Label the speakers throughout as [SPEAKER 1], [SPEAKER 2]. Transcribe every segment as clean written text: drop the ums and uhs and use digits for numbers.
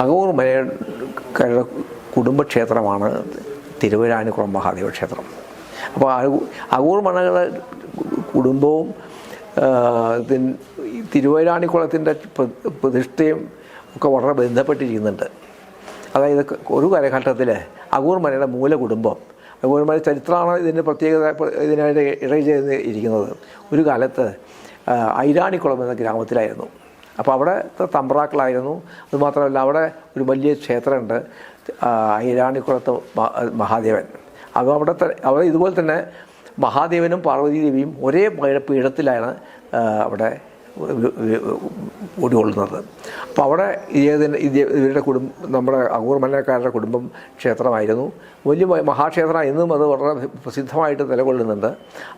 [SPEAKER 1] അകവൂർ മലയുടെ കുടുംബക്ഷേത്രമാണ് തിരുവൈരാണിക്കുളം മഹാദേവ ക്ഷേത്രം. അപ്പോൾ അകവൂർ മലയുടെ കുടുംബവും തിരുവൈരാണിക്കുളത്തിൻ്റെ പ്രതിഷ്ഠയും ഒക്കെ വളരെ ബന്ധപ്പെട്ടിരിക്കുന്നുണ്ട്. അതായത് ഒരു കാലഘട്ടത്തിൽ അകവൂർ മലയുടെ മൂലകുടുംബം, അകവൂർ മല ചരിത്രമാണ് ഇതിൻ്റെ പ്രത്യേകത, ഇതിനായിട്ട് ചെയ്ത് ഇരിക്കുന്നത്. ഒരു കാലത്ത് ഐരാണിക്കുളം എന്ന ഗ്രാമത്തിലായിരുന്നു. അപ്പോൾ അവിടെ തമ്പ്രാക്കളായിരുന്നു. അതുമാത്രമല്ല, അവിടെ ഒരു വലിയ ക്ഷേത്രമുണ്ട്, ഐരാണിക്കുളത്ത് മഹാദേവൻ. അത് അവിടെ ഇതുപോലെ തന്നെ മഹാദേവനും പാർവതീദേവിയും ഒരേ പീഠത്തിലാണ് അവിടെ ഓടിക്കൊള്ളുന്നത്. അപ്പോൾ അവിടെ ഇവരുടെ നമ്മുടെ അകവൂർ മലക്കാരുടെ കുടുംബം ക്ഷേത്രമായിരുന്നു. വലിയ മഹാക്ഷേത്രം ഇന്നും അത് വളരെ പ്രസിദ്ധമായിട്ട് നിലകൊള്ളുന്നുണ്ട്.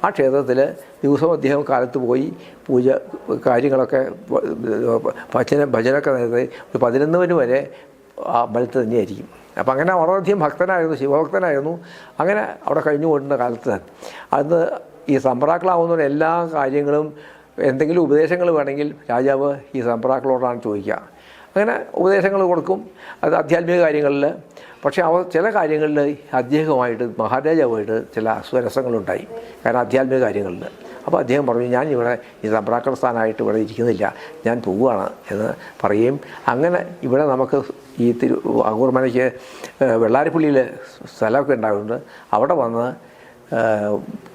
[SPEAKER 1] ആ ക്ഷേത്രത്തിൽ ദിവസവും അദ്ദേഹം കാലത്ത് പോയി പൂജ കാര്യങ്ങളൊക്കെ ഭജനൊക്കെ നേരത്തെ 11 വരെ ആ അമ്പലത്തിൽ തന്നെയായിരിക്കും. അപ്പം അങ്ങനെ വളരെയധികം ഭക്തനായിരുന്നു, ശിവഭക്തനായിരുന്നു. അങ്ങനെ അവിടെ കഴിഞ്ഞു കൊണ്ടുന്ന കാലത്ത് അന്ന് ഈ സമ്പ്രാക്കളാവുന്ന എല്ലാ കാര്യങ്ങളും എന്തെങ്കിലും ഉപദേശങ്ങൾ വേണമെങ്കിൽ രാജാവ് ഈ സമ്പ്രാക്കളോടാണ് ചോദിക്കുക. അങ്ങനെ ഉപദേശങ്ങൾ കൊടുക്കും, അത് ആധ്യാത്മിക കാര്യങ്ങളിൽ. പക്ഷേ ചില കാര്യങ്ങളിൽ അദ്ദേഹവുമായിട്ട് മഹാരാജാവുമായിട്ട് ചില അസ്വരസങ്ങളുണ്ടായി, കാരണം ആധ്യാത്മിക കാര്യങ്ങളിൽ. അപ്പോൾ അദ്ദേഹം പറഞ്ഞു, ഞാൻ ഇവിടെ ഈ സമ്പ്രാക്കള സ്ഥാനമായിട്ട് ഇവിടെ ഇരിക്കുന്നില്ല, ഞാൻ പോവുകയാണ് എന്ന് പറയുകയും അങ്ങനെ ഇവിടെ നമുക്ക് ഈ അകവൂർ മലയ്ക്ക് വെള്ളാരപ്പള്ളിയിൽ സ്ഥലമൊക്കെ ഉണ്ടാകുന്നുണ്ട്. അവിടെ വന്ന്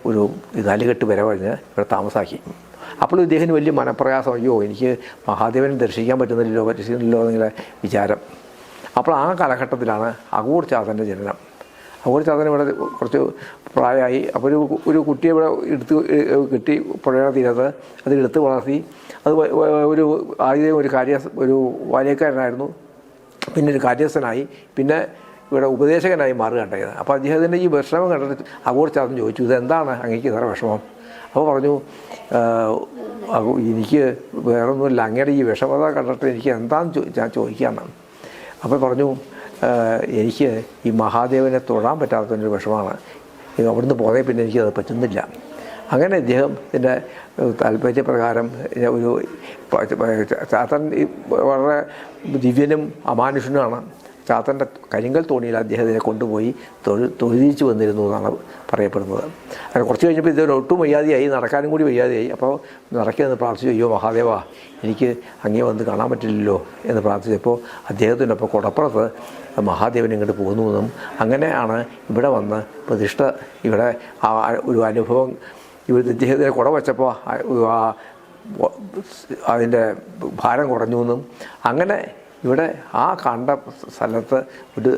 [SPEAKER 1] ഒരു 4 കെട്ട് വരെ കഴിഞ്ഞ് ഇവിടെ താമസാക്കി. അപ്പോൾ ഇദ്ദേഹത്തിന് വലിയ മനപ്രയാസം, അയ്യോ എനിക്ക് മഹാദേവനെ ദർശിക്കാൻ പറ്റുന്നില്ലല്ലോ എന്നുള്ള വിചാരം. അപ്പോൾ ആ കാലഘട്ടത്തിലാണ് അകവൂർ ചാത്തൻ്റെ ജനനം. അകവൂർ ചാത്തൻ ഇവിടെ കുറച്ച് പ്രായമായി. അപ്പോൾ ഒരു കുട്ടിയെ ഇവിടെ കിട്ടി, പുഴയുടെ തീരത്ത് അതിലെടുത്ത് വളർത്തി. അത് ആദ്യം ഒരു വാല്യക്കാരനായിരുന്നു, പിന്നെ ഒരു കാര്യസ്ഥനായി, പിന്നെ ഇവിടെ ഉപദേശകനായി മാറുകയുണ്ടായത്. അപ്പോൾ അദ്ദേഹത്തിൻ്റെ ഈ വിഷമം കണ്ടിട്ട് അകവൂർ ചാത്തൻ ചോദിച്ചു, ഇതെന്താണ് അങ്ങേക്ക് ഇത്ര വിഷമം? അപ്പോൾ പറഞ്ഞു, എനിക്ക് വേറൊന്നുമില്ല, അങ്ങയുടെ ഈ വിഷമത കണ്ടിട്ട് എനിക്ക് എന്താണെന്ന് ഞാൻ ചോദിക്കാമെന്നാണ്. അപ്പോൾ പറഞ്ഞു, എനിക്ക് ഈ മഹാദേവനെ തൊഴാൻ പറ്റാത്തതിൻ്റെ വിഷമമാണ്, അവിടുന്ന് പോയേ പിന്നെ എനിക്കത് പറ്റുന്നില്ല. അങ്ങനെ അദ്ദേഹത്തിൻ്റെ താല്പര്യപ്രകാരം ഒരു ചാത്തൻ വളരെ ദിവ്യനും അമാനുഷനുമാണ്. ചാത്തൻ്റെ കരിങ്കൽ തോണിയിൽ അദ്ദേഹത്തിനെ കൊണ്ടുപോയി തൊഴുതിച്ചു വന്നിരുന്നു എന്നാണ് പറയപ്പെടുന്നത്. അങ്ങനെ കുറച്ച് കഴിഞ്ഞപ്പോൾ ഇതൊരു ഒട്ടും വയ്യാതെയായി, നടക്കാനും കൂടി വയ്യാതെയായി. അപ്പോൾ നടക്കിയെന്ന് പ്രാർത്ഥിച്ചു, അയ്യോ മഹാദേവ, എനിക്ക് അങ്ങേ വന്ന് കാണാൻ പറ്റില്ലല്ലോ എന്ന് പ്രാർത്ഥിച്ചപ്പോൾ അദ്ദേഹത്തിനൊപ്പം കുടപ്പുറത്ത് മഹാദേവൻ ഇങ്ങോട്ട് പോകുന്നുവെന്നും അങ്ങനെയാണ് ഇവിടെ വന്ന് പ്രതിഷ്ഠ, ഇവിടെ ഒരു അനുഭവം, ഇവിടെ ഇദ്ദേഹത്തിനെ കുട വച്ചപ്പോൾ അതിൻ്റെ ഭാരം കുറഞ്ഞു എന്നും അങ്ങനെ ഇവിടെ ആ കണ്ട സ്ഥലത്ത് ഒരു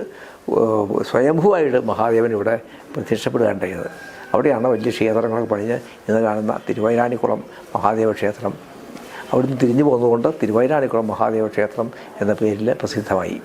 [SPEAKER 1] സ്വയംഭൂവായിട്ട് മഹാദേവൻ ഇവിടെ പ്രത്യക്ഷപ്പെടുകയുണ്ടായത്. അവിടെയാണ് വലിയ ക്ഷേത്രങ്ങളൊക്കെ പണിഞ്ഞ് ഇന്ന് കാണുന്ന തിരുവൈരാണിക്കുളം മഹാദേവ ക്ഷേത്രം. അവിടുന്ന് തിരിഞ്ഞു പോകുന്നതുകൊണ്ട് തിരുവൈരാണിക്കുളം മഹാദേവ ക്ഷേത്രം എന്ന പേരിൽ പ്രസിദ്ധമായി.